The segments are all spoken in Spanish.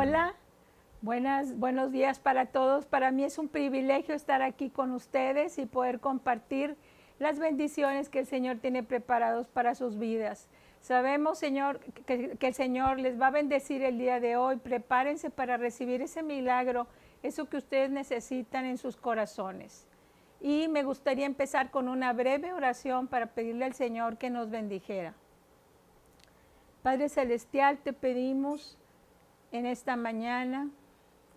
Hola, buenos días para todos. Para mí es un privilegio estar aquí con ustedes y poder compartir las bendiciones que el Señor tiene preparados para sus vidas. Sabemos, Señor, que el Señor les va a bendecir el día de hoy. Prepárense para recibir ese milagro, eso que ustedes necesitan en sus corazones. Y me gustaría empezar con una breve oración para pedirle al Señor que nos bendijera. Padre Celestial, te pedimos en esta mañana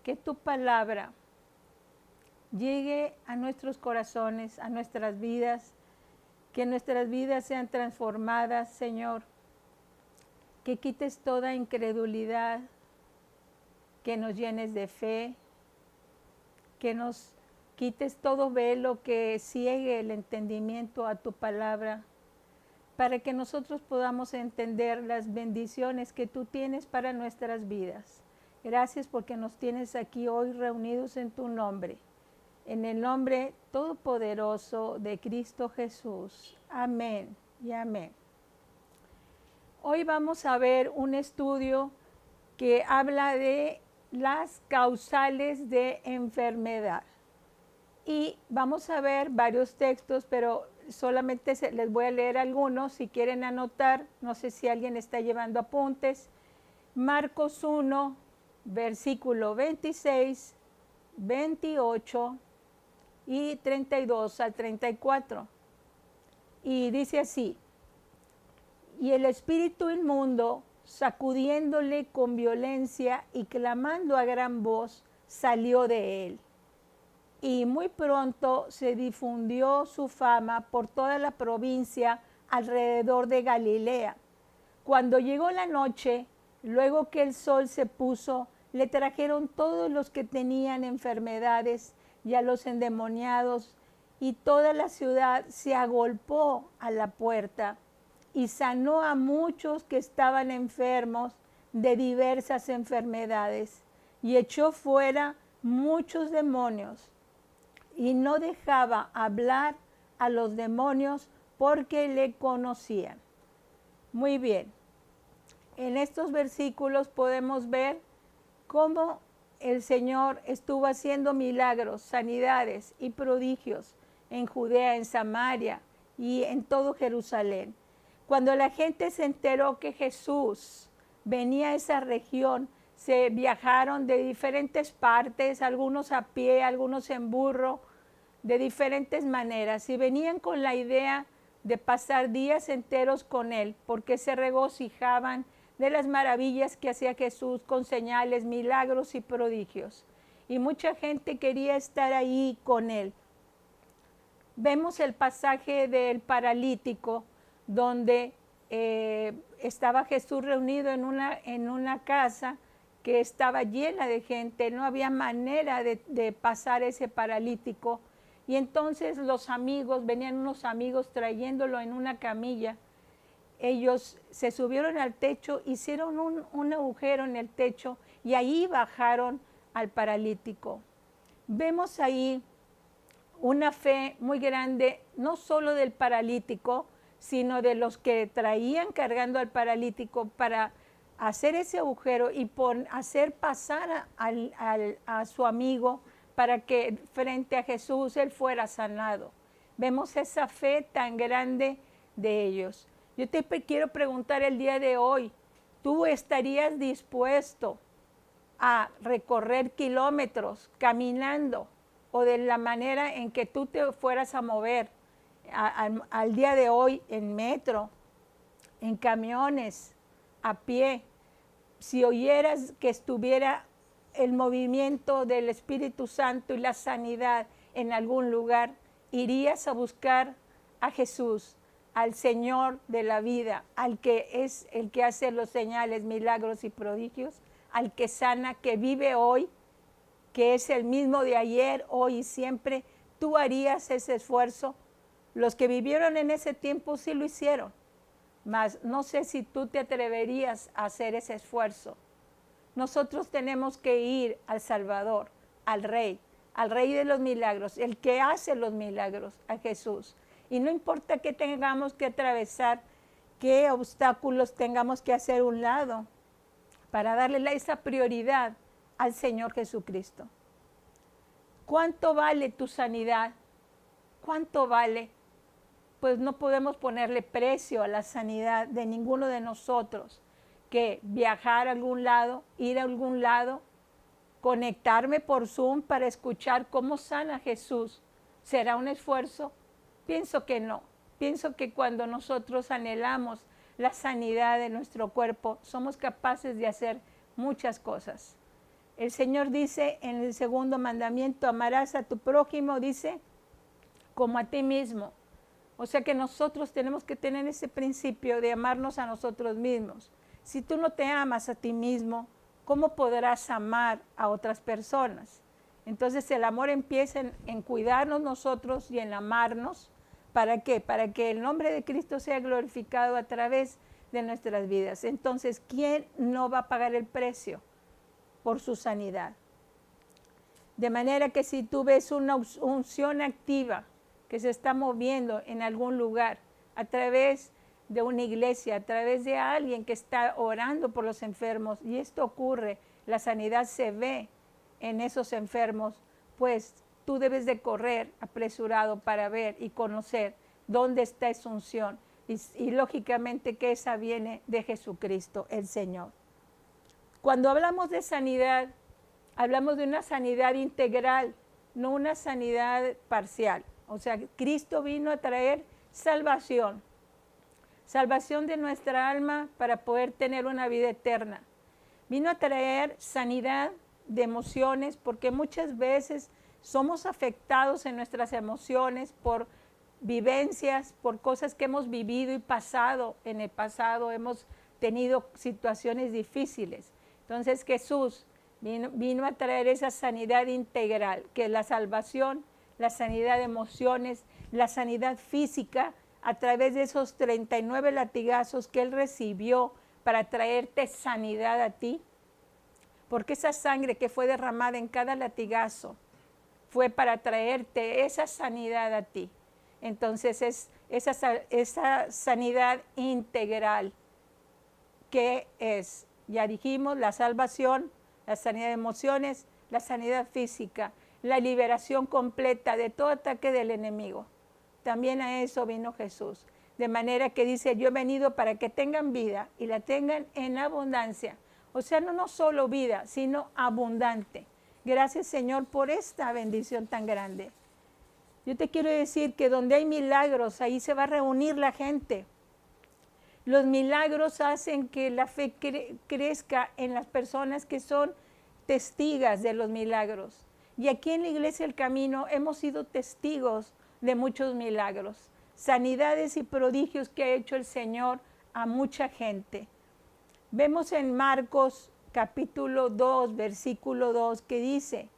que tu palabra llegue a nuestros corazones, a nuestras vidas, que nuestras vidas sean transformadas, Señor, que quites toda incredulidad, que nos llenes de fe, que nos quites todo velo que ciegue el entendimiento a tu palabra, para que nosotros podamos entender las bendiciones que tú tienes para nuestras vidas. Gracias porque nos tienes aquí hoy reunidos en tu nombre. En el nombre todopoderoso de Cristo Jesús. Amén y amén. Hoy vamos a ver un estudio que habla de las causales de enfermedad. Y vamos a ver varios textos, pero solamente les voy a leer algunos. Si quieren anotar, no sé si alguien está llevando apuntes. Marcos 1, versículo 26, 28 y 32 al 34. Y dice así: y el espíritu inmundo, sacudiéndole con violencia y clamando a gran voz, salió de él. Y muy pronto se difundió su fama por toda la provincia alrededor de Galilea. Cuando llegó la noche, luego que el sol se puso, le trajeron todos los que tenían enfermedades y a los endemoniados, y toda la ciudad se agolpó a la puerta y sanó a muchos que estaban enfermos de diversas enfermedades y echó fuera muchos demonios. Y no dejaba hablar a los demonios porque le conocían. Muy bien. En estos versículos podemos ver cómo el Señor estuvo haciendo milagros, sanidades y prodigios en Judea, en Samaria y en todo Jerusalén. Cuando la gente se enteró que Jesús venía a esa región, se viajaron de diferentes partes, algunos a pie, algunos en burro, de diferentes maneras, y venían con la idea de pasar días enteros con él, porque se regocijaban de las maravillas que hacía Jesús con señales, milagros y prodigios. Y mucha gente quería estar ahí con él. Vemos el pasaje del paralítico, donde estaba Jesús reunido en una casa que estaba llena de gente, no había manera de pasar ese paralítico. Y entonces venían unos amigos trayéndolo en una camilla. Ellos se subieron al techo, hicieron un agujero en el techo y ahí bajaron al paralítico. Vemos ahí una fe muy grande, no solo del paralítico, sino de los que traían cargando al paralítico para hacer ese agujero y hacer pasar a su amigo para que frente a Jesús él fuera sanado. Vemos esa fe tan grande de ellos. Yo te quiero preguntar el día de hoy, ¿tú estarías dispuesto a recorrer kilómetros caminando o de la manera en que tú te fueras a mover al día de hoy en metro, en camiones, a pie? Si oyeras que estuviera el movimiento del Espíritu Santo y la sanidad en algún lugar, irías a buscar a Jesús, al Señor de la vida, al que es el que hace los señales, milagros y prodigios, al que sana, que vive hoy, que es el mismo de ayer, hoy y siempre. ¿Tú harías ese esfuerzo? Los que vivieron en ese tiempo sí lo hicieron, mas no sé si tú te atreverías a hacer ese esfuerzo. Nosotros tenemos que ir al Salvador, al Rey de los milagros, el que hace los milagros, a Jesús. Y no importa qué tengamos que atravesar, qué obstáculos tengamos que hacer a un lado, para darle esa prioridad al Señor Jesucristo. ¿Cuánto vale tu sanidad? ¿Cuánto vale? Pues no podemos ponerle precio a la sanidad de ninguno de nosotros, que viajar a algún lado, ir a algún lado, conectarme por Zoom para escuchar cómo sana Jesús. ¿Será un esfuerzo? Pienso que no. Pienso que cuando nosotros anhelamos la sanidad de nuestro cuerpo, somos capaces de hacer muchas cosas. El Señor dice en el segundo mandamiento, amarás a tu prójimo, dice, como a ti mismo. O sea que nosotros tenemos que tener ese principio de amarnos a nosotros mismos. Si tú no te amas a ti mismo, ¿cómo podrás amar a otras personas? Entonces el amor empieza en cuidarnos nosotros y en amarnos. ¿Para qué? Para que el nombre de Cristo sea glorificado a través de nuestras vidas. Entonces, ¿quién no va a pagar el precio por su sanidad? De manera que si tú ves una unción activa que se está moviendo en algún lugar, a través de una iglesia, a través de alguien que está orando por los enfermos, y esto ocurre, la sanidad se ve en esos enfermos, pues tú debes de correr apresurado para ver y conocer dónde está esa unción. Y lógicamente que esa viene de Jesucristo, el Señor. Cuando hablamos de sanidad, hablamos de una sanidad integral, no una sanidad parcial. O sea, Cristo vino a traer salvación. Salvación de nuestra alma para poder tener una vida eterna. Vino a traer sanidad de emociones, porque muchas veces somos afectados en nuestras emociones por vivencias, por cosas que hemos vivido y pasado. En el pasado hemos tenido situaciones difíciles. Entonces Jesús vino a traer esa sanidad integral, que es la salvación, la sanidad de emociones, la sanidad física, a través de esos 39 latigazos que Él recibió para traerte sanidad a ti. Porque esa sangre que fue derramada en cada latigazo fue para traerte esa sanidad a ti. Entonces es esa sanidad integral que es, ya dijimos, la salvación, la sanidad de emociones, la sanidad física, la liberación completa de todo ataque del enemigo. También a eso vino Jesús. De manera que dice, yo he venido para que tengan vida y la tengan en abundancia. O sea, no solo vida, sino abundante. Gracias, Señor, por esta bendición tan grande. Yo te quiero decir que donde hay milagros, ahí se va a reunir la gente. Los milagros hacen que la fe crezca en las personas que son testigas de los milagros. Y aquí en la Iglesia El Camino hemos sido testigos de muchos milagros, sanidades y prodigios que ha hecho el Señor a mucha gente. Vemos en Marcos capítulo 2, versículo 2, que dice,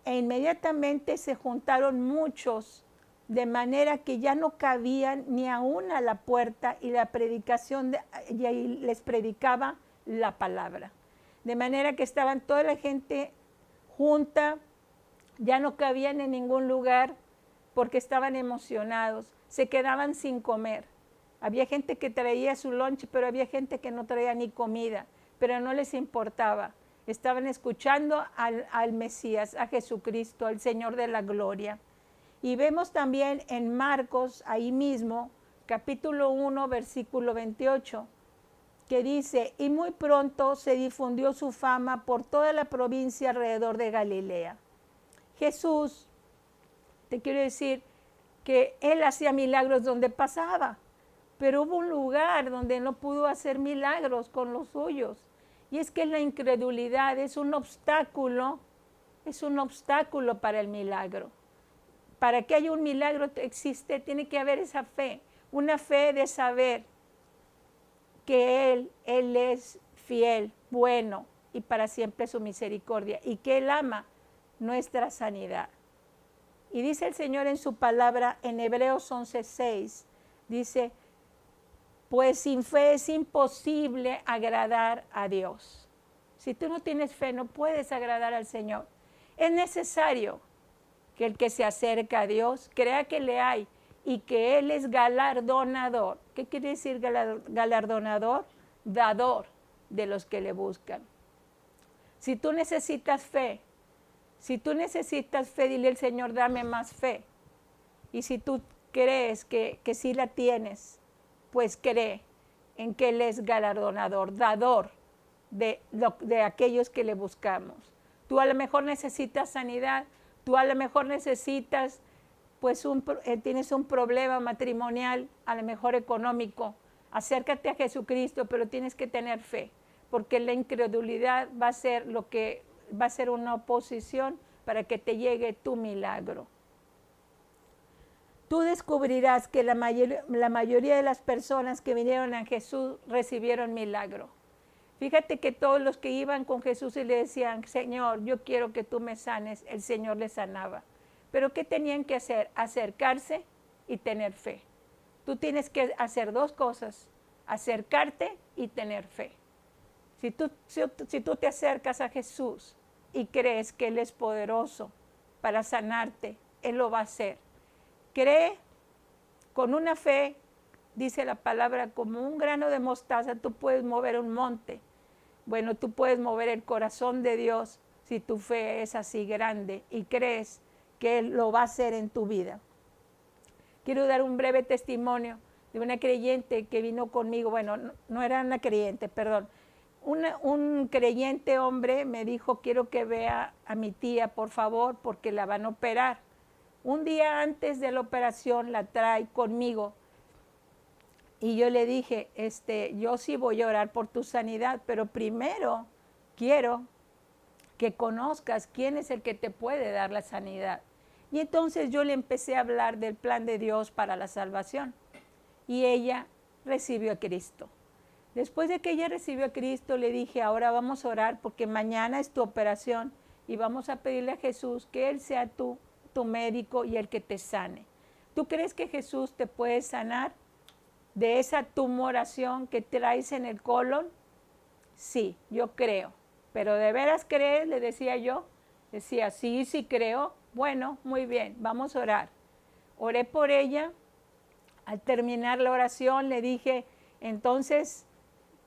e inmediatamente se juntaron muchos, de manera que ya no cabían ni aún a la puerta, y la predicación y ahí les predicaba la palabra. De manera que estaban toda la gente junta, ya no cabían en ningún lugar porque estaban emocionados, se quedaban sin comer. Había gente que traía su lunch, pero había gente que no traía ni comida, pero no les importaba. Estaban escuchando al Mesías, a Jesucristo, al Señor de la gloria. Y vemos también en Marcos, ahí mismo, capítulo 1, versículo 28, que dice, y muy pronto se difundió su fama por toda la provincia alrededor de Galilea. Jesús, te quiero decir que Él hacía milagros donde pasaba, pero hubo un lugar donde no pudo hacer milagros con los suyos. Y es que la incredulidad es un obstáculo para el milagro. Para que haya un milagro existe, tiene que haber esa fe, una fe de saber que Él es fiel, bueno, y para siempre su misericordia, y que Él ama nuestra sanidad. Y dice el Señor en su palabra en Hebreos 11:6, dice, pues sin fe es imposible agradar a Dios. Si tú no tienes fe, no puedes agradar al Señor. Es necesario que el que se acerca a Dios crea que le hay y que Él es galardonador. ¿Qué quiere decir galardonador? Dador de los que le buscan. Si tú necesitas fe, dile al Señor, dame más fe. Y si tú crees que sí la tienes, pues cree en que Él es galardonador, dador de aquellos que le buscamos. Tú a lo mejor necesitas sanidad, tú a lo mejor necesitas, pues tienes un problema matrimonial, a lo mejor económico. Acércate a Jesucristo, pero tienes que tener fe, porque la incredulidad va a ser una oposición para que te llegue tu milagro. Tú descubrirás que la mayoría de las personas que vinieron a Jesús recibieron milagro. Fíjate que todos los que iban con Jesús y le decían, Señor, yo quiero que tú me sanes, el Señor les sanaba. Pero ¿qué tenían que hacer? Acercarse y tener fe. Tú tienes que hacer dos cosas, acercarte y tener fe. Si tú te acercas a Jesús y crees que Él es poderoso para sanarte, Él lo va a hacer. Cree con una fe, dice la palabra, como un grano de mostaza, tú puedes mover un monte. Bueno, tú puedes mover el corazón de Dios si tu fe es así grande y crees que Él lo va a hacer en tu vida. Quiero dar un breve testimonio de una creyente que vino conmigo. Bueno, no era una creyente, perdón. Un creyente hombre me dijo, quiero que vea a mi tía, por favor, porque la van a operar. Un día antes de la operación la trae conmigo y yo le dije, yo sí voy a orar por tu sanidad, pero primero quiero que conozcas quién es el que te puede dar la sanidad. Y entonces yo le empecé a hablar del plan de Dios para la salvación y ella recibió a Cristo. Después de que ella recibió a Cristo, le dije, ahora vamos a orar porque mañana es tu operación y vamos a pedirle a Jesús que Él sea tu médico y el que te sane. ¿Tú crees que Jesús te puede sanar de esa tumoración que traes en el colon? Sí, yo creo. Pero ¿de veras crees? Le decía yo. Decía, sí creo. Bueno, muy bien, vamos a orar. Oré por ella. Al terminar la oración le dije, entonces,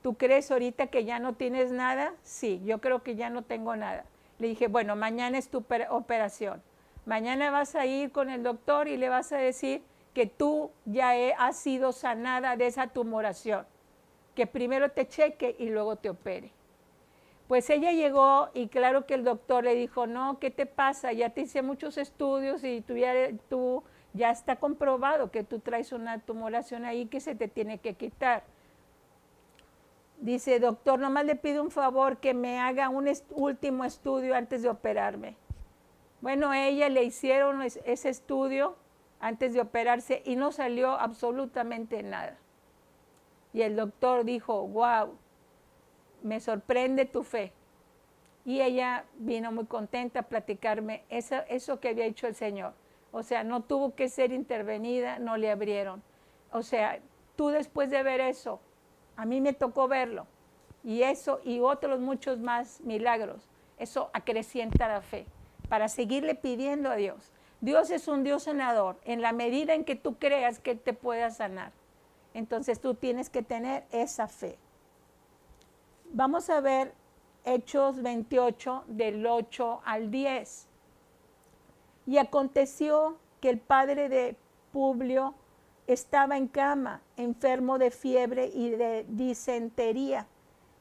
¿tú crees ahorita que ya no tienes nada? Sí, yo creo que ya no tengo nada. Le dije, bueno, mañana es tu operación. Mañana vas a ir con el doctor y le vas a decir que tú ya has sido sanada de esa tumoración. Que primero te cheque y luego te opere. Pues ella llegó y claro que el doctor le dijo, no, ¿qué te pasa? Ya te hice muchos estudios y tú ya está comprobado que tú traes una tumoración ahí que se te tiene que quitar. Dice, doctor, nomás le pido un favor que me haga un último estudio antes de operarme. Bueno, a ella le hicieron ese estudio antes de operarse y no salió absolutamente nada. Y el doctor dijo, wow, me sorprende tu fe. Y ella vino muy contenta a platicarme eso que había hecho el Señor. O sea, no tuvo que ser intervenida, no le abrieron. O sea, tú después de ver eso, a mí me tocó verlo. Y eso y otros muchos más milagros, eso acrecienta la fe para seguirle pidiendo a Dios. Dios es un Dios sanador en la medida en que tú creas que Él te pueda sanar. Entonces tú tienes que tener esa fe. Vamos a ver Hechos 28 del 8 al 10. Y aconteció que el padre de Publio estaba en cama, enfermo de fiebre y de disentería.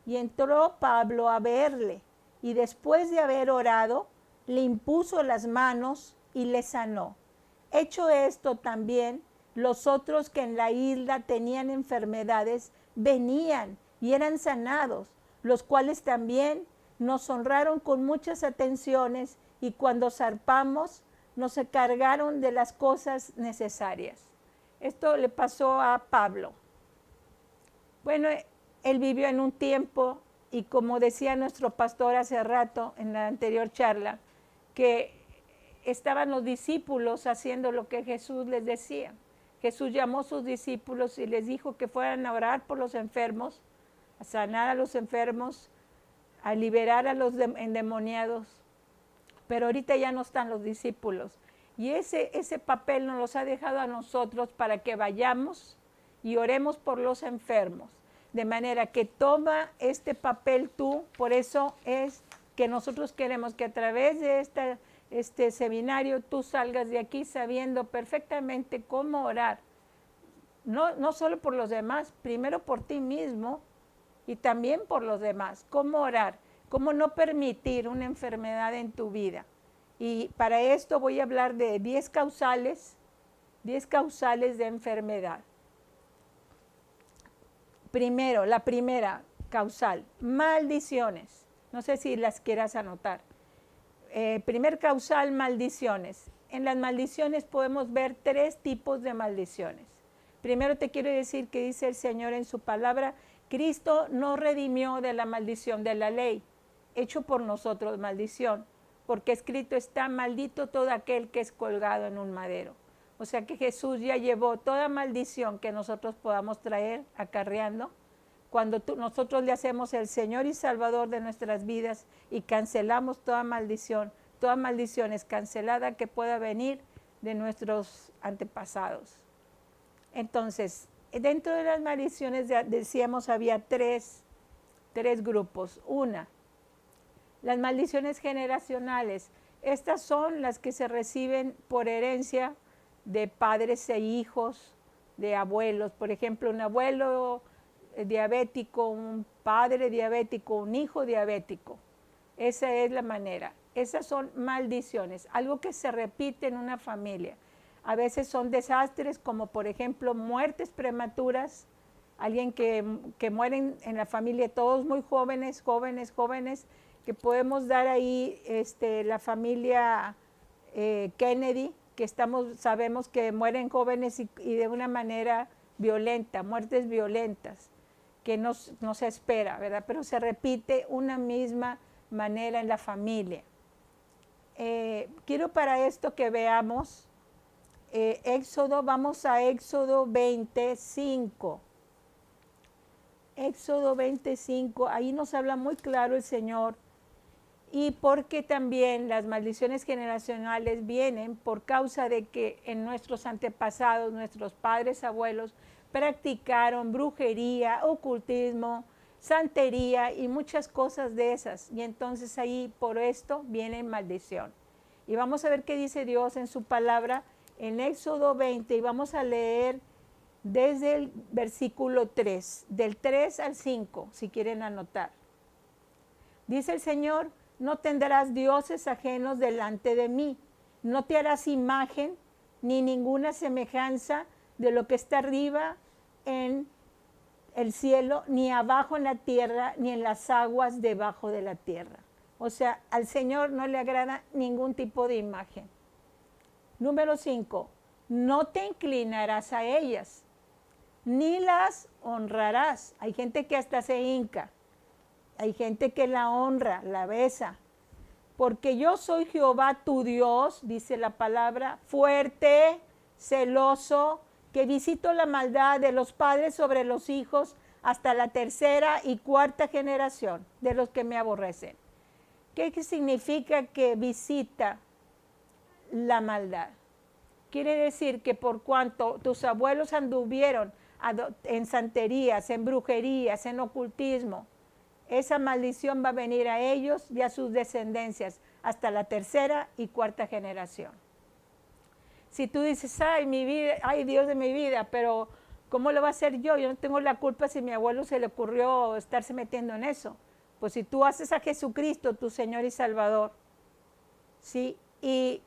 Y entró Pablo a verle, y después de haber orado, le impuso las manos y le sanó. Hecho esto también, los otros que en la isla tenían enfermedades venían y eran sanados, los cuales también nos honraron con muchas atenciones y cuando zarpamos nos encargaron de las cosas necesarias. Esto le pasó a Pablo. Bueno, él vivió en un tiempo y como decía nuestro pastor hace rato en la anterior charla, que estaban los discípulos haciendo lo que Jesús les decía. Jesús llamó a sus discípulos y les dijo que fueran a orar por los enfermos, a sanar a los enfermos, a liberar a los endemoniados. Pero ahorita ya no están los discípulos. Y ese papel nos los ha dejado a nosotros para que vayamos y oremos por los enfermos. De manera que toma este papel tú, por eso es que nosotros queremos que a través de este seminario tú salgas de aquí sabiendo perfectamente cómo orar. No solo por los demás, primero por ti mismo y también por los demás. Cómo orar, cómo no permitir una enfermedad en tu vida. Y para esto voy a hablar de 10 causales de enfermedad. Primero, la primera causal, maldiciones. No sé si las quieras anotar. Primer causal, maldiciones. En las maldiciones podemos ver 3 tipos de maldiciones. Primero te quiero decir que dice el Señor en su palabra, Cristo nos redimió de la maldición de la ley, hecho por nosotros maldición, porque escrito está, maldito todo aquel que es colgado en un madero. O sea que Jesús ya llevó toda maldición que nosotros podamos traer acarreando. Cuando nosotros le hacemos el Señor y Salvador de nuestras vidas y cancelamos toda maldición es cancelada que pueda venir de nuestros antepasados. Entonces, dentro de las maldiciones decíamos había tres grupos. Una, las maldiciones generacionales. Estas son las que se reciben por herencia de padres e hijos, de abuelos. Por ejemplo, un abuelo diabético, un padre diabético, un hijo diabético. Esa es la manera. Esas son maldiciones, algo que se repite en una familia. A veces son desastres como por ejemplo muertes prematuras, alguien que mueren en la familia, todos muy jóvenes, que podemos dar ahí la familia Kennedy, que sabemos que mueren jóvenes y de una manera violenta, muertes violentas, que no se espera, ¿verdad? Pero se repite una misma manera en la familia. Quiero para esto que veamos vamos a Éxodo 25. Éxodo 25, ahí nos habla muy claro el Señor, y porque también las maldiciones generacionales vienen por causa de que en nuestros antepasados, nuestros padres, abuelos, practicaron brujería, ocultismo, santería y muchas cosas de esas. Y entonces ahí por esto viene maldición. Y vamos a ver qué dice Dios en su palabra en Éxodo 20 y vamos a leer desde el versículo 3, del 3 al 5, si quieren anotar. Dice el Señor, no tendrás dioses ajenos delante de mí, no te harás imagen ni ninguna semejanza de lo que está arriba en el cielo, ni abajo en la tierra, ni en las aguas debajo de la tierra. O sea, al Señor no le agrada ningún tipo de imagen. Número 5, no te inclinarás a ellas, ni las honrarás. Hay gente que hasta se hinca, hay gente que la honra, la besa. Porque yo soy Jehová tu Dios, dice la palabra, fuerte, celoso, que visito la maldad de los padres sobre los hijos hasta la tercera y cuarta generación de los que me aborrecen. ¿Qué significa que visita la maldad? Quiere decir que por cuanto tus abuelos anduvieron en santerías, en brujerías, en ocultismo, esa maldición va a venir a ellos y a sus descendencias hasta la tercera y cuarta generación. Si tú dices, ay Dios de mi vida, pero ¿cómo lo va a hacer yo? Yo no tengo la culpa si a mi abuelo se le ocurrió estarse metiendo en eso. Pues si tú haces a Jesucristo tu Señor y Salvador, ¿sí? Y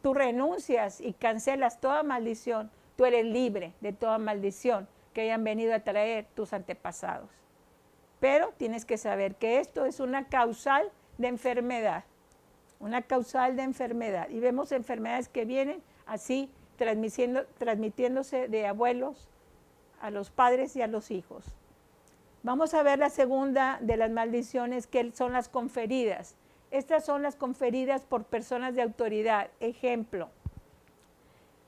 tú renuncias y cancelas toda maldición, tú eres libre de toda maldición que hayan venido a traer tus antepasados. Pero tienes que saber que esto es una causal de enfermedad, Y vemos enfermedades que vienen así, transmitiéndose de abuelos a los padres y a los hijos. Vamos a ver la segunda de las maldiciones, que son las conferidas. Estas son las conferidas por personas de autoridad. Ejemplo,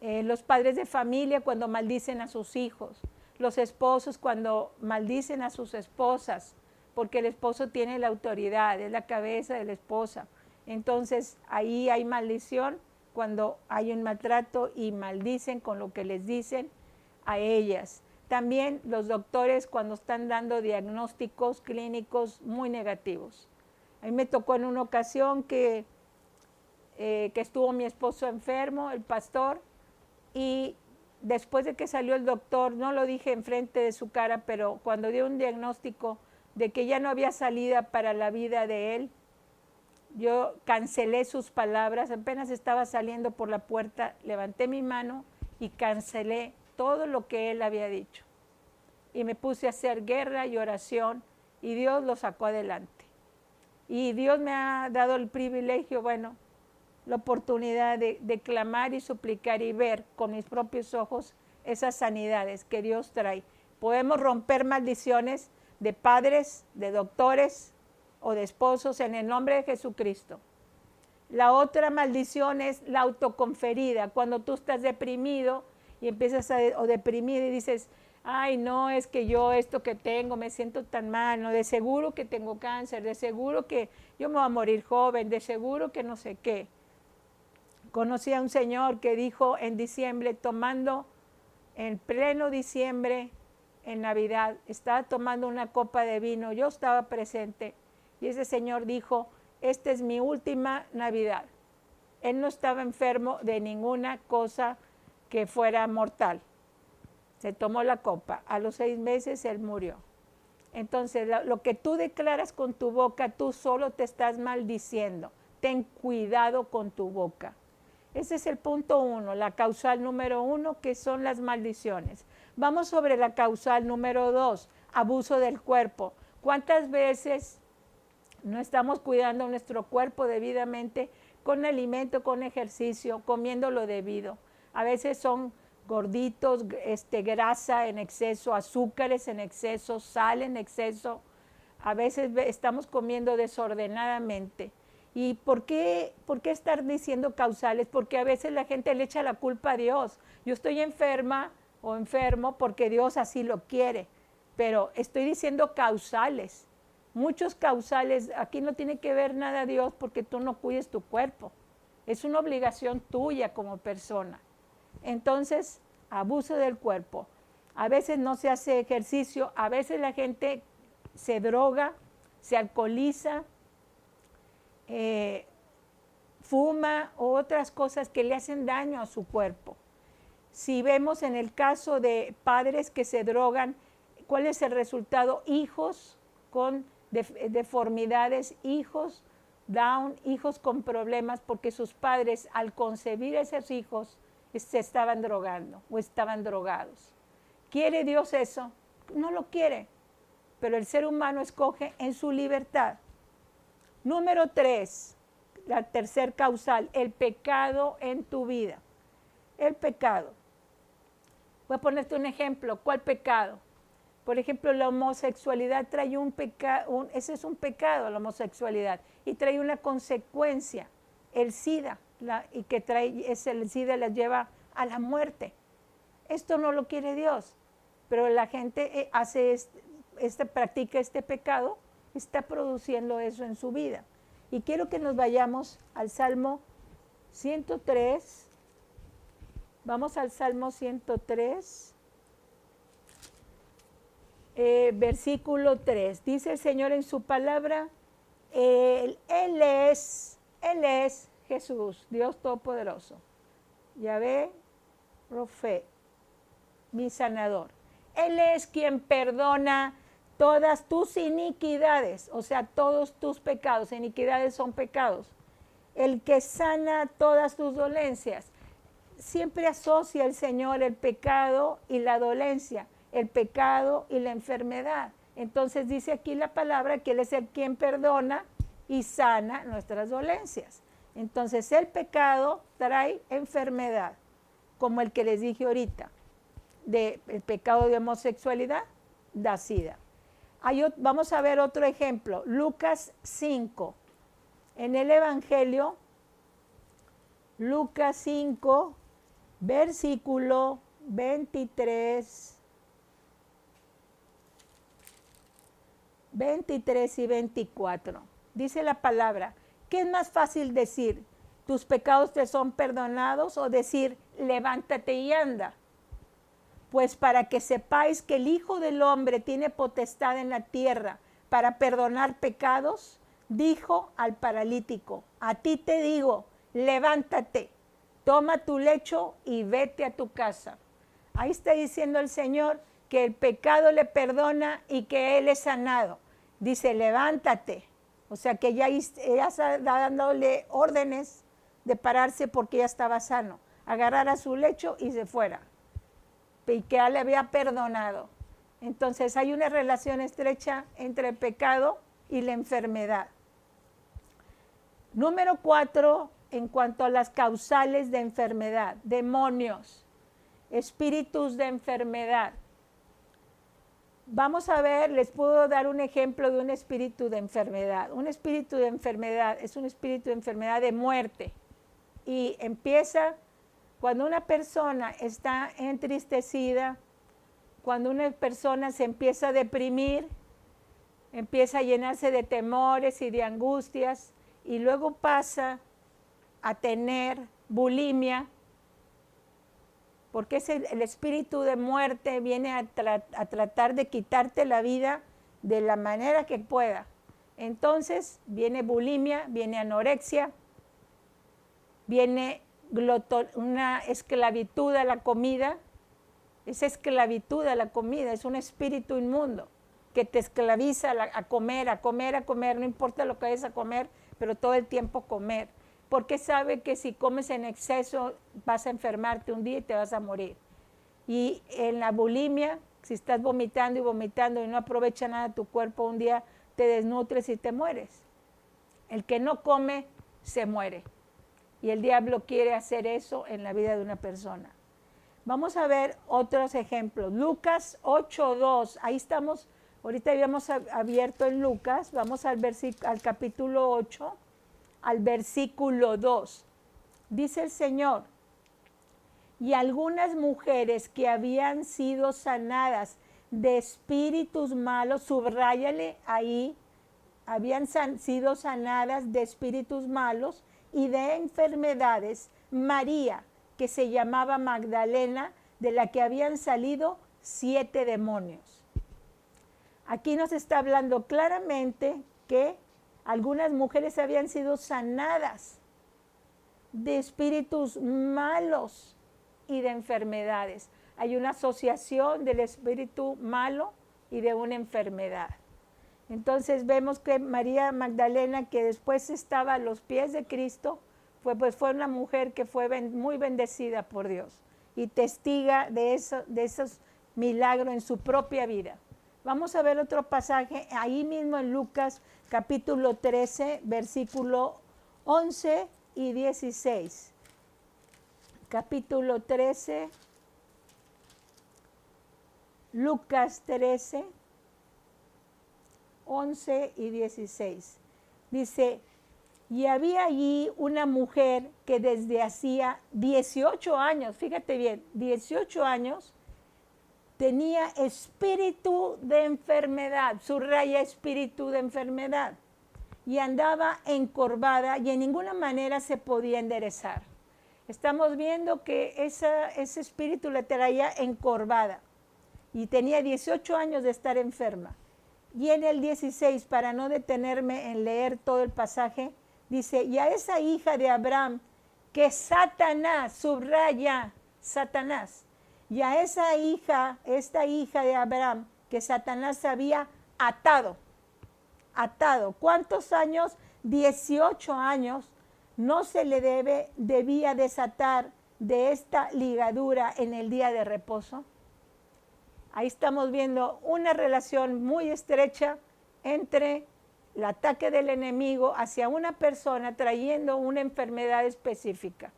los padres de familia cuando maldicen a sus hijos, los esposos cuando maldicen a sus esposas, porque el esposo tiene la autoridad, es la cabeza de la esposa. Entonces ahí hay maldición cuando hay un maltrato y maldicen con lo que les dicen a ellas. también los doctores cuando están dando diagnósticos clínicos muy negativos. A mí me tocó en una ocasión que estuvo mi esposo enfermo, el pastor, y después de que salió el doctor, no lo dije enfrente de su cara, pero cuando dio un diagnóstico de que ya no había salida para la vida de él, yo cancelé sus palabras, apenas estaba saliendo por la puerta, levanté mi mano y cancelé todo lo que él había dicho. Y me puse a hacer guerra y oración y Dios lo sacó adelante. Y Dios me ha dado el privilegio, bueno, la oportunidad de clamar y suplicar y ver con mis propios ojos esas sanidades que Dios trae. Podemos romper maldiciones de padres, de doctores o de esposos en el nombre de Jesucristo. La otra maldición es la autoconferida, cuando tú estás deprimido y empiezas o deprimido y dices, ay no, es que yo esto que tengo me siento tan mal, no, de seguro que tengo cáncer, de seguro que yo me voy a morir joven, de seguro que no sé qué. Conocí a un señor que dijo en diciembre, tomando en pleno diciembre, en Navidad, estaba tomando una copa de vino, yo estaba presente, y ese señor dijo, esta es mi última Navidad. Él no estaba enfermo de ninguna cosa que fuera mortal. Se tomó la copa, a los 6 meses él murió. Entonces, lo que tú declaras con tu boca, tú solo te estás maldiciendo. Ten cuidado con tu boca. Ese es el punto 1, la causal número 1, que son las maldiciones. Vamos sobre la causal número 2, abuso del cuerpo. ¿Cuántas veces no estamos cuidando nuestro cuerpo debidamente con alimento, con ejercicio, comiendo lo debido? A veces son gorditos, grasa en exceso, azúcares en exceso, sal en exceso. A veces estamos comiendo desordenadamente. ¿Y por qué estar diciendo causales? Porque a veces la gente le echa la culpa a Dios. Yo estoy enferma o enfermo porque Dios así lo quiere, pero estoy diciendo causales. Muchos causales, aquí no tiene que ver nada Dios porque tú no cuides tu cuerpo. Es una obligación tuya como persona. Entonces, abuso del cuerpo. A veces no se hace ejercicio, a veces la gente se droga, se alcoholiza, fuma o otras cosas que le hacen daño a su cuerpo. Si vemos en el caso de padres que se drogan, ¿cuál es el resultado? Hijos con deformidades, hijos down, hijos con problemas, porque sus padres al concebir a esos hijos se estaban drogando o estaban drogados. ¿Quiere Dios eso? No lo quiere, pero el ser humano escoge en su libertad. Número 3, la tercer causal, el pecado en tu vida. El pecado. Voy a ponerte un ejemplo. ¿Cuál pecado? Por ejemplo, la homosexualidad trae un pecado, ese es un pecado, la homosexualidad, y trae una consecuencia, el SIDA, y que trae, el SIDA la lleva a la muerte. Esto no lo quiere Dios, pero la gente practica este pecado, está produciendo eso en su vida. Y quiero que nos vayamos al Salmo 103. Vamos al Salmo 103, versículo 3. Dice el Señor en su palabra, Él es Jesús, Dios Todopoderoso. Yahvé, Rofe, mi sanador. Él es quien perdona todas tus iniquidades, o sea, todos tus pecados. Iniquidades son pecados. El que sana todas tus dolencias. Siempre asocia el Señor el pecado y la dolencia, el pecado y la enfermedad. Entonces dice aquí la palabra que Él es el quien perdona y sana nuestras dolencias. Entonces el pecado trae enfermedad, como el que les dije ahorita, el pecado de homosexualidad da SIDA. Vamos a ver otro ejemplo, Lucas 5. En el Evangelio, Lucas 5, versículo 23 y 24. Dice la palabra, ¿qué es más fácil decir? ¿Tus pecados te son perdonados? O decir, levántate y anda. Pues para que sepáis que el Hijo del Hombre tiene potestad en la tierra para perdonar pecados, dijo al paralítico, a ti te digo, levántate, toma tu lecho y vete a tu casa. Ahí está diciendo el Señor que el pecado le perdona y que Él es sanado. Dice, levántate. O sea que ya está dándole órdenes de pararse porque ya estaba sano. Agarrar a su lecho y se fuera. Y que Él le había perdonado. Entonces hay una relación estrecha entre el pecado y la enfermedad. Número 4, en cuanto a las causales de enfermedad, demonios, espíritus de enfermedad. Vamos a ver, les puedo dar un ejemplo de un espíritu de enfermedad. Un espíritu de enfermedad es un espíritu de enfermedad de muerte y empieza cuando una persona está entristecida, cuando una persona se empieza a deprimir, empieza a llenarse de temores y de angustias y luego pasa a tener bulimia, porque el espíritu de muerte viene a tratar de quitarte la vida de la manera que pueda. Entonces viene bulimia, viene anorexia, viene una esclavitud a la comida. Esa esclavitud a la comida es un espíritu inmundo que te esclaviza a comer, a comer, a comer, no importa lo que vayas a comer, pero todo el tiempo comer. Porque sabe que si comes en exceso vas a enfermarte un día y te vas a morir. Y en la bulimia, si estás vomitando y no aprovecha nada tu cuerpo, un día te desnutres y te mueres. El que no come se muere. Y el diablo quiere hacer eso en la vida de una persona. Vamos a ver otros ejemplos. Lucas 8:2. Ahí estamos, ahorita habíamos abierto en Lucas. Vamos al capítulo 8. Al versículo 2, dice el Señor, y algunas mujeres que habían sido sanadas de espíritus malos, subráyale ahí, habían sido sanadas de espíritus malos y de enfermedades, María, que se llamaba Magdalena, de la que habían salido 7 demonios. Aquí nos está hablando claramente que algunas mujeres habían sido sanadas de espíritus malos y de enfermedades. Hay una asociación del espíritu malo y de una enfermedad. Entonces vemos que María Magdalena, que después estaba a los pies de Cristo, fue una mujer que fue muy bendecida por Dios y testiga de esos milagros en su propia vida. Vamos a ver otro pasaje ahí mismo en Lucas capítulo 13, versículo 11 y 16. Capítulo 13, Lucas 13, 11 y 16. Dice, y había allí una mujer que desde hacía 18 años, fíjate bien, 18 años, tenía espíritu de enfermedad, subraya espíritu de enfermedad, y andaba encorvada y en ninguna manera se podía enderezar. Estamos viendo que ese espíritu la traía encorvada y tenía 18 años de estar enferma. Y en el 16, para no detenerme en leer todo el pasaje, dice, y a esa hija de Abraham que Satanás, subraya Satanás, y a esta hija de Abraham, que Satanás había atado. ¿Cuántos años? 18 años. No se le debía desatar de esta ligadura en el día de reposo. Ahí estamos viendo una relación muy estrecha entre el ataque del enemigo hacia una persona trayendo una enfermedad específica.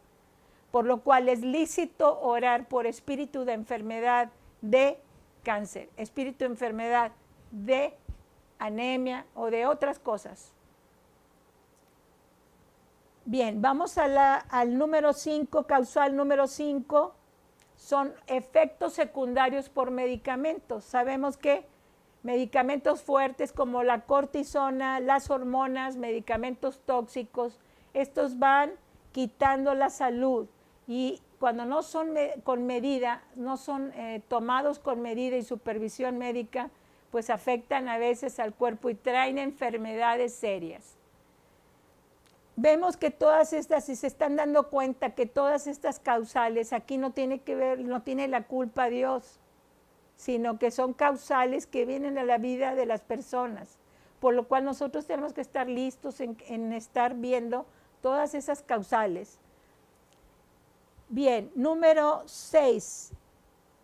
Por lo cual es lícito orar por espíritu de enfermedad de cáncer, espíritu de enfermedad de anemia o de otras cosas. Bien, vamos al número 5, causal número 5, son efectos secundarios por medicamentos. Sabemos que medicamentos fuertes como la cortisona, las hormonas, medicamentos tóxicos, estos van quitando la salud. Y cuando no son con medida, no son tomados con medida y supervisión médica, pues afectan a veces al cuerpo y traen enfermedades serias. Vemos que todas estas, si se están dando cuenta que todas estas causales, aquí no tiene que ver, no tiene la culpa Dios, sino que son causales que vienen a la vida de las personas, por lo cual nosotros tenemos que estar listos en estar viendo todas esas causales. Bien, número 6,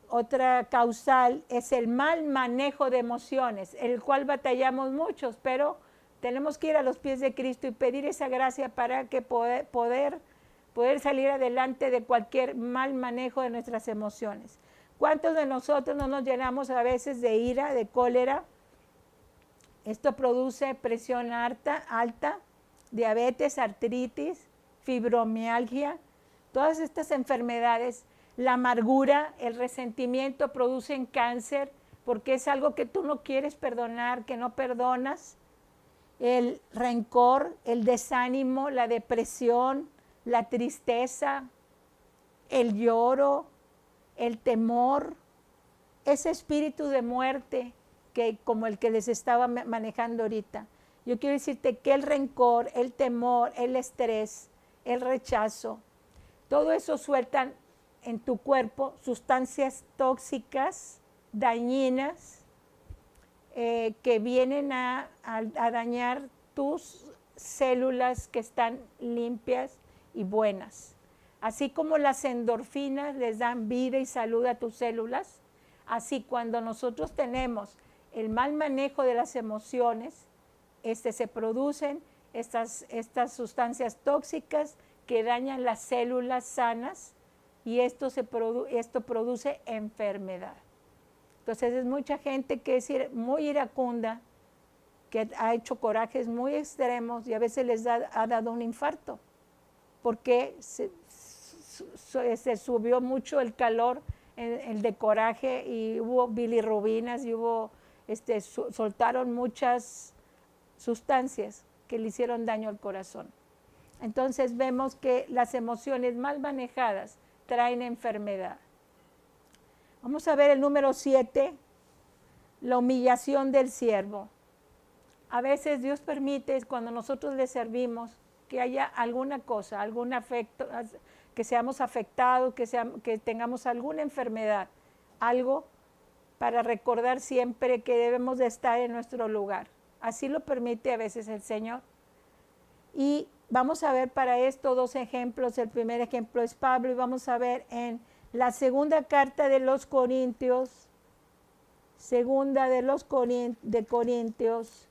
otra causal es el mal manejo de emociones, el cual batallamos muchos, pero tenemos que ir a los pies de Cristo y pedir esa gracia para que poder salir adelante de cualquier mal manejo de nuestras emociones. ¿Cuántos de nosotros no nos llenamos a veces de ira, de cólera? Esto produce presión alta, diabetes, artritis, fibromialgia, todas estas enfermedades. La amargura, el resentimiento producen cáncer porque es algo que tú no quieres perdonar, que no perdonas. El rencor, el desánimo, la depresión, la tristeza, el lloro, el temor, ese espíritu de muerte que como el que les estaba manejando ahorita. Yo quiero decirte que el rencor, el temor, el estrés, el rechazo, todo eso sueltan en tu cuerpo sustancias tóxicas, dañinas, que vienen a dañar tus células que están limpias y buenas. Así como las endorfinas les dan vida y salud a tus células, así cuando nosotros tenemos el mal manejo de las emociones, se producen estas sustancias tóxicas que dañan las células sanas y esto produce enfermedad. Entonces es mucha gente que es muy iracunda, que ha hecho corajes muy extremos y a veces les ha dado un infarto, porque se subió mucho el calor, el de coraje, y hubo bilirrubinas y soltaron muchas sustancias que le hicieron daño al corazón. Entonces vemos que las emociones mal manejadas traen enfermedad. Vamos a ver el número 7, la humillación del siervo. A veces Dios permite, cuando nosotros le servimos, que haya alguna cosa, algún afecto, que seamos afectados, que tengamos alguna enfermedad, algo para recordar siempre que debemos de estar en nuestro lugar. Así lo permite a veces el Señor. Y vamos a ver para esto dos ejemplos. El primer ejemplo es Pablo y vamos a ver en la segunda carta de los Corintios, de Corintios,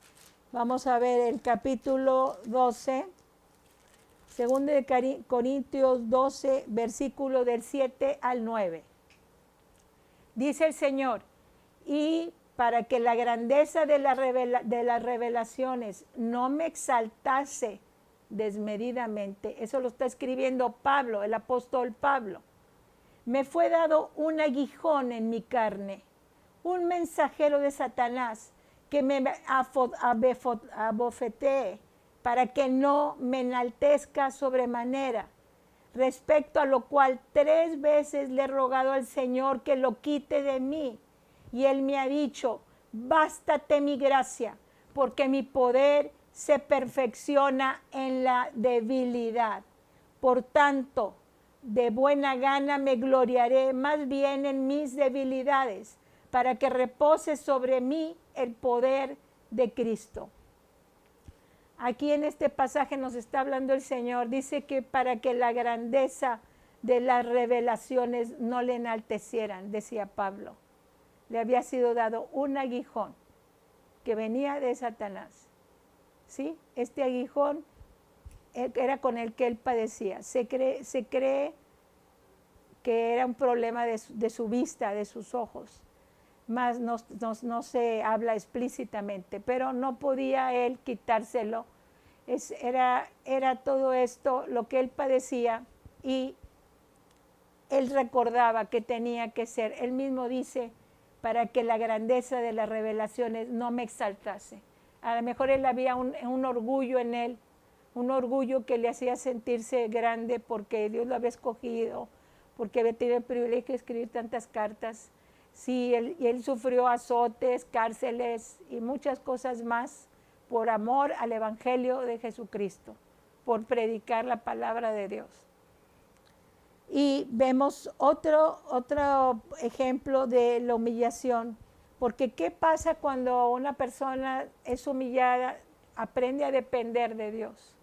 vamos a ver el capítulo 12, segunda de Corintios 12, versículo del 7 al 9. Dice el Señor, y para que la grandeza de las revelaciones no me exaltase desmedidamente, eso lo está escribiendo Pablo, el apóstol Pablo, me fue dado un aguijón en mi carne, un mensajero de Satanás que me abofetee para que no me enaltezca sobremanera, respecto a lo cual 3 veces le he rogado al Señor que lo quite de mí. Y Él me ha dicho, bástate mi gracia, porque mi poder se perfecciona en la debilidad. Por tanto, de buena gana me gloriaré más bien en mis debilidades, para que repose sobre mí el poder de Cristo. Aquí en este pasaje nos está hablando el Señor, dice que para que la grandeza de las revelaciones no le enaltecieran, decía Pablo. Le había sido dado un aguijón que venía de Satanás. ¿Sí? Este aguijón era con el que él padecía. Se cree que era un problema de su vista, de sus ojos. Más no se habla explícitamente, pero no podía él quitárselo. Era todo esto lo que él padecía y él recordaba que tenía que ser. Él mismo dice, para que la grandeza de las revelaciones no me exaltase. A lo mejor él había un orgullo en él, un orgullo que le hacía sentirse grande porque Dios lo había escogido, porque había tenido el privilegio de escribir tantas cartas. Sí, él sufrió azotes, cárceles y muchas cosas más por amor al Evangelio de Jesucristo, por predicar la palabra de Dios. Y vemos otro ejemplo de la humillación, porque ¿qué pasa cuando una persona es humillada? Aprende a depender de Dios.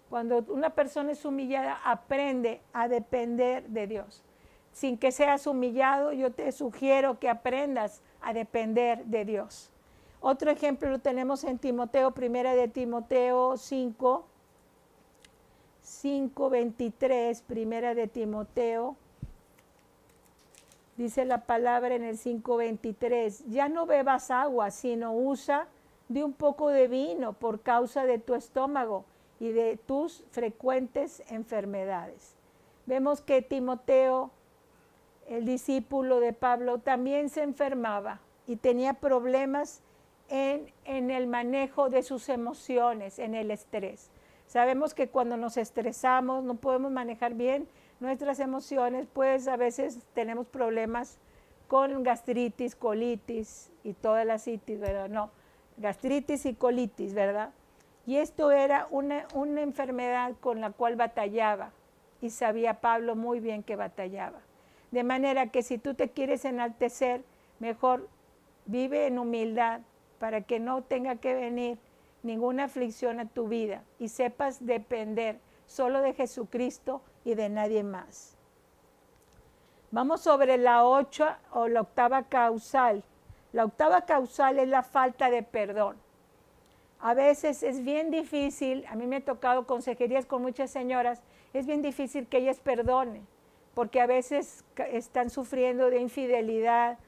Cuando una persona es humillada, aprende a depender de Dios. Sin que seas humillado, yo te sugiero que aprendas a depender de Dios. Otro ejemplo lo tenemos en Timoteo, primera de Timoteo 5:23, primera de Timoteo. Dice la palabra en el 5:23, ya no bebas agua, sino usa de un poco de vino por causa de tu estómago y de tus frecuentes enfermedades. Vemos que Timoteo, el discípulo de Pablo, también se enfermaba y tenía problemas en el manejo de sus emociones, en el estrés. Sabemos que cuando nos estresamos no podemos manejar bien nuestras emociones, pues a veces tenemos problemas con gastritis, colitis y todas las itis, ¿verdad? No, gastritis y colitis, ¿verdad? Y esto era una enfermedad con la cual batallaba y sabía Pablo muy bien que batallaba. De manera que si tú te quieres enaltecer, mejor vive en humildad para que no tenga que venir ninguna aflicción a tu vida y sepas depender solo de Jesucristo y de nadie más. Vamos sobre la 8 o la octava causal. La octava causal es la falta de perdón. A veces es bien difícil, a mí me ha tocado consejerías con muchas señoras, es bien difícil que ellas perdonen, porque a veces están sufriendo de infidelidad,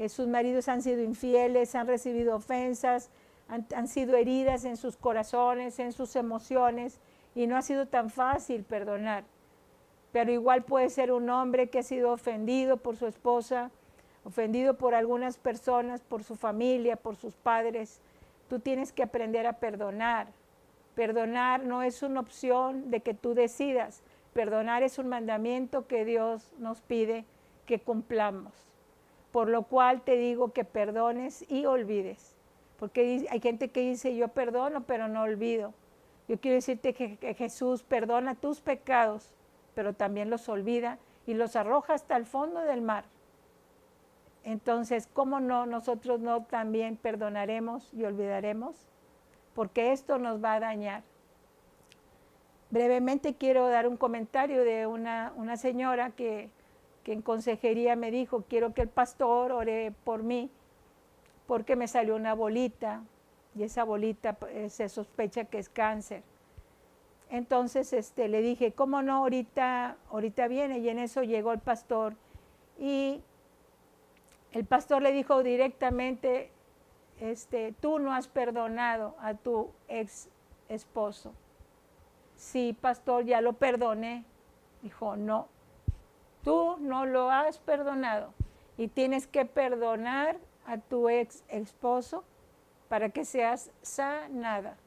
sus maridos han sido infieles, han recibido ofensas, han sido heridas en sus corazones, en sus emociones, y no ha sido tan fácil perdonar. Pero igual puede ser un hombre que ha sido ofendido por su esposa, ofendido por algunas personas, por su familia, por sus padres. Tú tienes que aprender a perdonar. Perdonar no es una opción de que tú decidas. Perdonar es un mandamiento que Dios nos pide que cumplamos. Por lo cual te digo que perdones y olvides. Porque hay gente que dice, yo perdono, pero no olvido. Yo quiero decirte que Jesús perdona tus pecados, pero también los olvida y los arroja hasta el fondo del mar. Entonces, ¿cómo no nosotros no también perdonaremos y olvidaremos? Porque esto nos va a dañar. Brevemente quiero dar un comentario de una señora que en consejería me dijo, quiero que el pastor ore por mí, porque me salió una bolita y esa bolita se sospecha que es cáncer. Entonces le dije, ¿cómo no? Ahorita viene, y en eso llegó el pastor y el pastor le dijo directamente, tú no has perdonado a tu ex esposo. Sí, pastor, ya lo perdoné. Dijo, no, tú no lo has perdonado y tienes que perdonar a tu ex esposo para que seas sanada.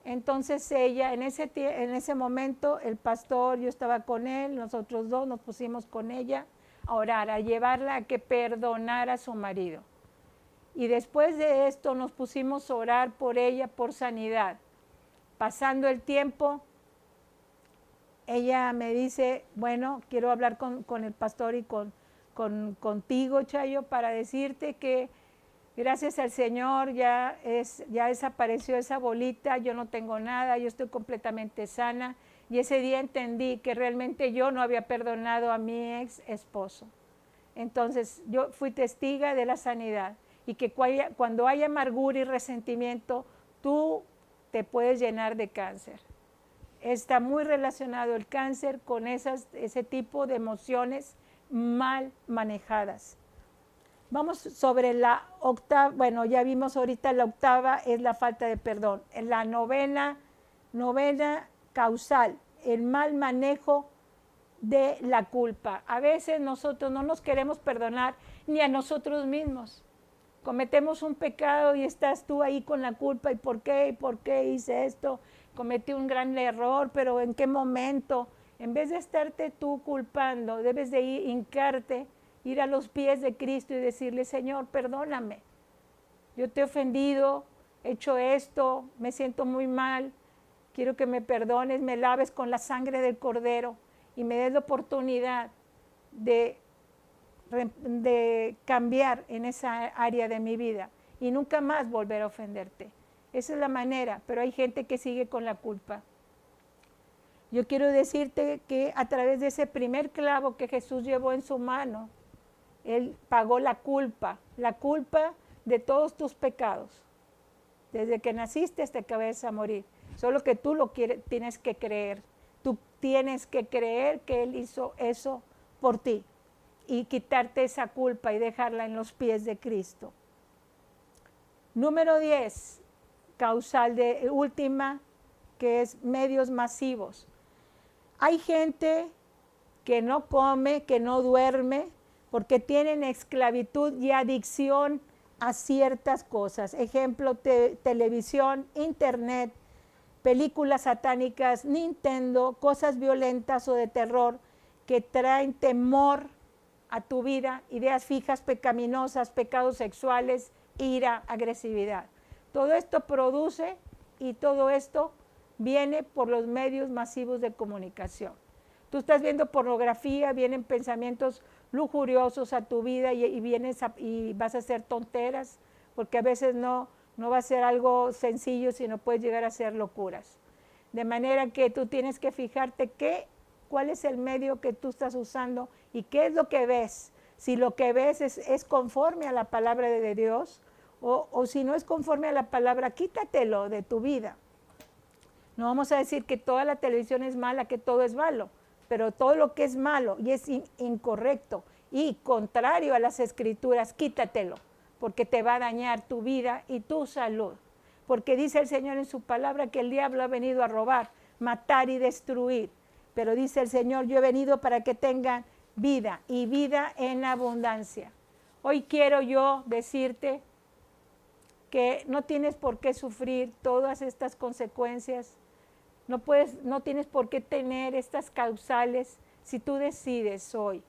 Entonces ella, en ese momento, el pastor, yo estaba con él, nosotros dos nos pusimos con ella a orar, a llevarla a que perdonara a su marido. Y después de esto nos pusimos a orar por ella, por sanidad. Pasando el tiempo, ella me dice, bueno, quiero hablar con el pastor y contigo, Chayo, para decirte que gracias al Señor ya desapareció esa bolita, yo no tengo nada, yo estoy completamente sana. Y ese día entendí que realmente yo no había perdonado a mi ex esposo. Entonces yo fui testiga de la sanidad y que cuando hay amargura y resentimiento, tú te puedes llenar de cáncer. Está muy relacionado el cáncer con ese tipo de emociones mal manejadas. Vamos sobre la octava, bueno, ya vimos ahorita la octava es la falta de perdón. En la novena causal, el mal manejo de la culpa. A veces nosotros no nos queremos perdonar ni a nosotros mismos. Cometemos un pecado y estás tú ahí con la culpa. ¿Y por qué? ¿Y por qué hice esto? Cometí un gran error, pero ¿en qué momento? En vez de estarte tú culpando, debes de hincarte, ir a los pies de Cristo y decirle, Señor, perdóname. Yo te he ofendido, he hecho esto, me siento muy mal. Quiero que me perdones, me laves con la sangre del Cordero y me des la oportunidad de cambiar en esa área de mi vida y nunca más volver a ofenderte. Esa es la manera, pero hay gente que sigue con la culpa. Yo quiero decirte que a través de ese primer clavo que Jesús llevó en su mano, Él pagó la culpa de todos tus pecados. Desde que naciste hasta que vayas a morir. Solo que tú lo tienes que creer. Tú tienes que creer que Él hizo eso por ti y quitarte esa culpa y dejarla en los pies de Cristo. Número 10, causal de última, que es medios masivos. Hay gente que no come, que no duerme, porque tienen esclavitud y adicción a ciertas cosas. Ejemplo, televisión, internet, películas satánicas, Nintendo, cosas violentas o de terror que traen temor a tu vida, ideas fijas pecaminosas, pecados sexuales, ira, agresividad. Todo esto produce y todo esto viene por los medios masivos de comunicación. Tú estás viendo pornografía, vienen pensamientos lujuriosos a tu vida y vas a hacer tonteras, porque a veces no va a ser algo sencillo, sino puedes llegar a ser locuras. De manera que tú tienes que fijarte cuál es el medio que tú estás usando y qué es lo que ves. Si lo que ves es conforme a la palabra de Dios o si no es conforme a la palabra, quítatelo de tu vida. No vamos a decir que toda la televisión es mala, que todo es malo, pero todo lo que es malo y es incorrecto y contrario a las escrituras, quítatelo, porque te va a dañar tu vida y tu salud. Porque dice el Señor en su palabra que el diablo ha venido a robar, matar y destruir. Pero dice el Señor, yo he venido para que tengan vida y vida en abundancia. Hoy quiero yo decirte que no tienes por qué sufrir todas estas consecuencias. No tienes por qué tener estas causales si tú decides hoy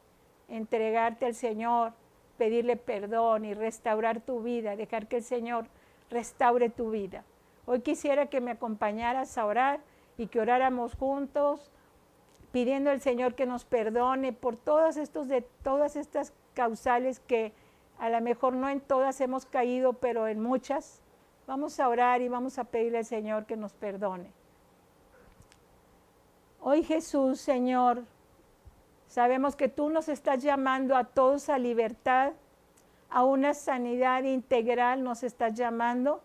entregarte al Señor, pedirle perdón y restaurar tu vida, dejar que el Señor restaure tu vida. Hoy quisiera que me acompañaras a orar y que oráramos juntos, pidiendo al Señor que nos perdone por todas estas causales que a lo mejor no en todas hemos caído, pero en muchas. Vamos a orar y vamos a pedirle al Señor que nos perdone. Hoy Jesús, Señor, sabemos que tú nos estás llamando a todos a libertad, a una sanidad integral nos estás llamando.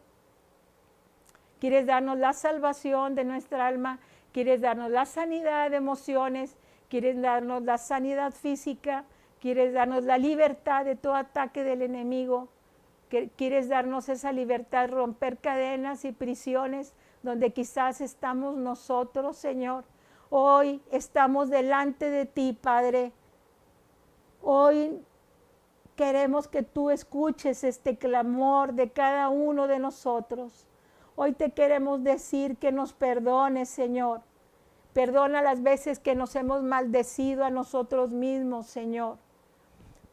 Quieres darnos la salvación de nuestra alma, quieres darnos la sanidad de emociones, quieres darnos la sanidad física, quieres darnos la libertad de todo ataque del enemigo, quieres darnos esa libertad, romper cadenas y prisiones donde quizás estamos nosotros, Señor. Hoy estamos delante de ti, Padre. Hoy queremos que tú escuches este clamor de cada uno de nosotros. Hoy te queremos decir que nos perdones, Señor. Perdona las veces que nos hemos maldecido a nosotros mismos, Señor.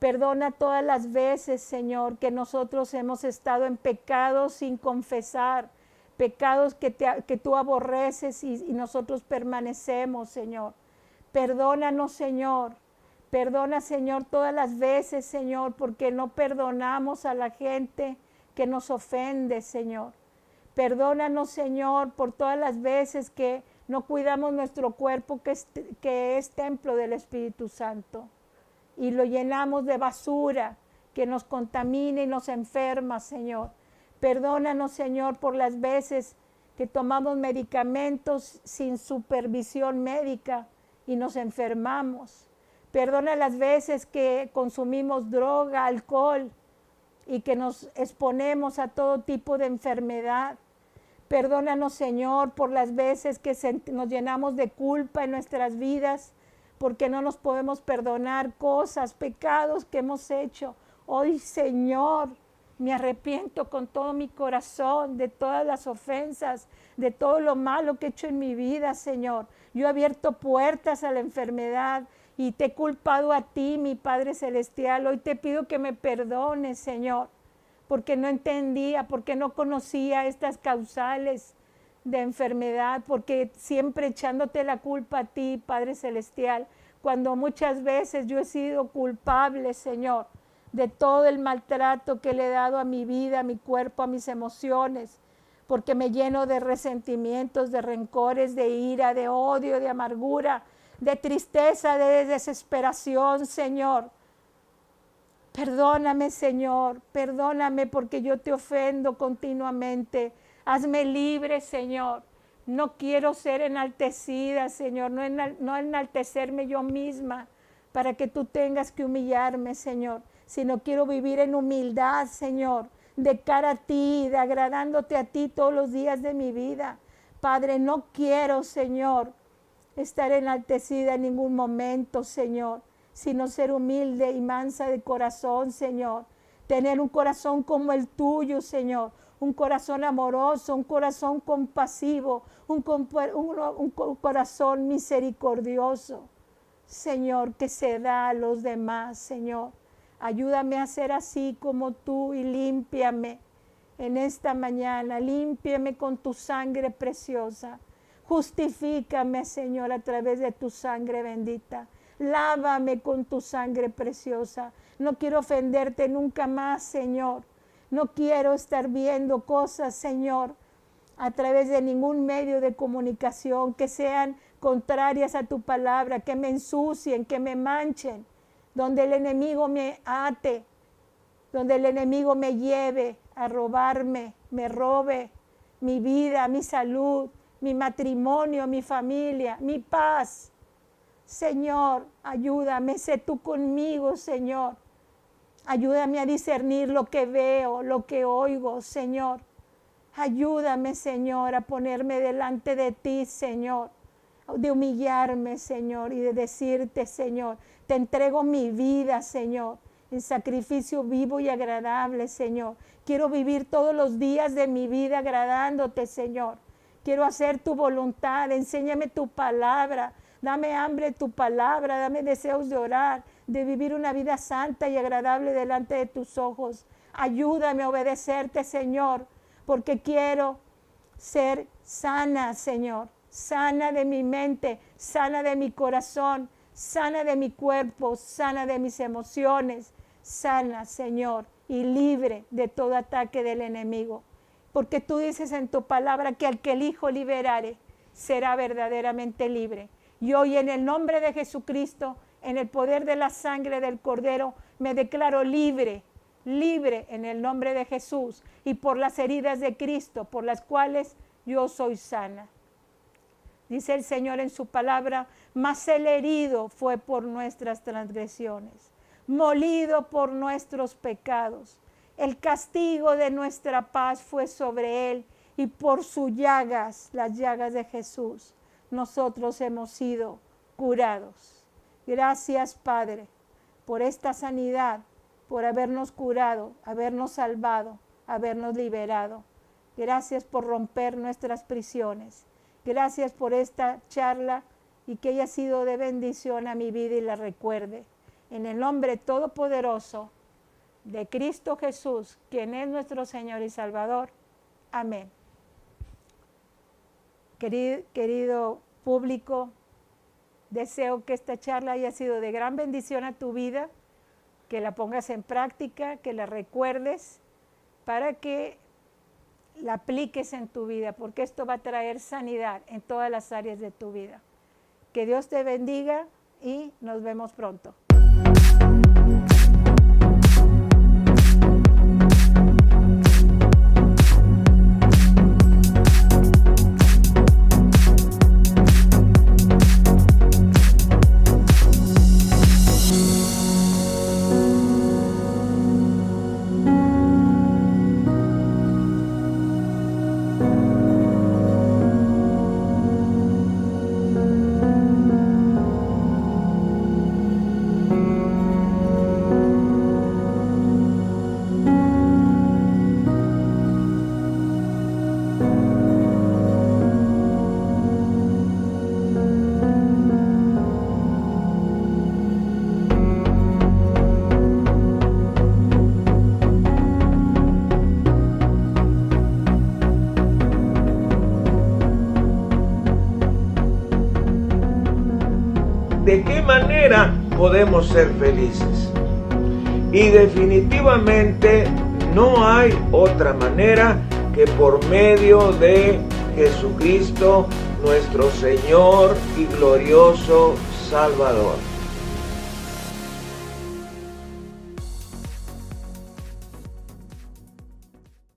Perdona todas las veces, Señor, que nosotros hemos estado en pecados sin confesar, pecados que tú aborreces y nosotros permanecemos, Señor. Perdónanos, Señor. Perdona, Señor, todas las veces, Señor, porque no perdonamos a la gente que nos ofende, Señor. Perdónanos, Señor, por todas las veces que no cuidamos nuestro cuerpo, que es templo del Espíritu Santo, y lo llenamos de basura que nos contamina y nos enferma, Señor. Perdónanos, Señor, por las veces que tomamos medicamentos sin supervisión médica y nos enfermamos. Perdona las veces que consumimos droga, alcohol y que nos exponemos a todo tipo de enfermedad. Perdónanos, Señor, por las veces que nos llenamos de culpa en nuestras vidas porque no nos podemos perdonar cosas, pecados que hemos hecho. Hoy, Señor, Me arrepiento con todo mi corazón de todas las ofensas, de todo lo malo que he hecho en mi vida, Señor. Yo he abierto puertas a la enfermedad y te he culpado a ti, mi Padre Celestial. Hoy te pido que me perdones, Señor, porque no entendía, porque no conocía estas causales de enfermedad, porque siempre echándote la culpa a ti, Padre Celestial, cuando muchas veces yo he sido culpable, Señor, de todo el maltrato que le he dado a mi vida, a mi cuerpo, a mis emociones, porque me lleno de resentimientos, de rencores, de ira, de odio, de amargura, de tristeza, de desesperación, Señor. Perdóname, Señor, perdóname porque yo te ofendo continuamente. Hazme libre, Señor. No quiero ser enaltecida, Señor, no enaltecerme yo misma para que tú tengas que humillarme, Señor, sino quiero vivir en humildad, Señor, de cara a ti, de agradándote a ti todos los días de mi vida. Padre, no quiero, Señor, estar enaltecida en ningún momento, Señor, sino ser humilde y mansa de corazón, Señor. Tener un corazón como el tuyo, Señor. Un corazón amoroso, un corazón compasivo, un corazón misericordioso, Señor, que se da a los demás, Señor. Ayúdame a ser así como tú y límpiame en esta mañana. Límpiame con tu sangre preciosa. Justifícame, Señor, a través de tu sangre bendita. Lávame con tu sangre preciosa. No quiero ofenderte nunca más, Señor. No quiero estar viendo cosas, Señor, a través de ningún medio de comunicación que sean contrarias a tu palabra, que me ensucien, que me manchen, donde el enemigo me ate, donde el enemigo me lleve a robarme, me robe mi vida, mi salud, mi matrimonio, mi familia, mi paz. Señor, ayúdame, sé tú conmigo, Señor. Ayúdame a discernir lo que veo, lo que oigo, Señor. Ayúdame, Señor, a ponerme delante de ti, Señor. De humillarme, Señor, y de decirte, Señor, te entrego mi vida, Señor, en sacrificio vivo y agradable, Señor. Quiero vivir todos los días de mi vida agradándote, Señor. Quiero hacer tu voluntad, enséñame tu palabra. Dame hambre de tu palabra, dame deseos de orar, de vivir una vida santa y agradable delante de tus ojos. Ayúdame a obedecerte, Señor, porque quiero ser sana, Señor. Sana de mi mente, sana de mi corazón, sana de mi cuerpo, sana de mis emociones. Sana, Señor, y libre de todo ataque del enemigo. Porque tú dices en tu palabra que al que el Hijo liberare, será verdaderamente libre. Y hoy en el nombre de Jesucristo, en el poder de la sangre del Cordero, me declaro libre, libre en el nombre de Jesús y por las heridas de Cristo, por las cuales yo soy sana. Dice el Señor en su palabra, mas el herido fue por nuestras transgresiones, molido por nuestros pecados. El castigo de nuestra paz fue sobre él y por sus llagas, las llagas de Jesús, nosotros hemos sido curados. Gracias, Padre, por esta sanidad, por habernos curado, habernos salvado, habernos liberado. Gracias por romper nuestras prisiones. Gracias por esta charla y que haya sido de bendición a mi vida y la recuerde. En el nombre todopoderoso de Cristo Jesús, quien es nuestro Señor y Salvador. Amén. Querido público, deseo que esta charla haya sido de gran bendición a tu vida, que la pongas en práctica, que la recuerdes para que la apliques en tu vida, porque esto va a traer sanidad en todas las áreas de tu vida. Que Dios te bendiga y nos vemos pronto. de qué manera podemos ser felices. Y definitivamente no hay otra manera que por medio de Jesucristo, nuestro Señor y glorioso Salvador.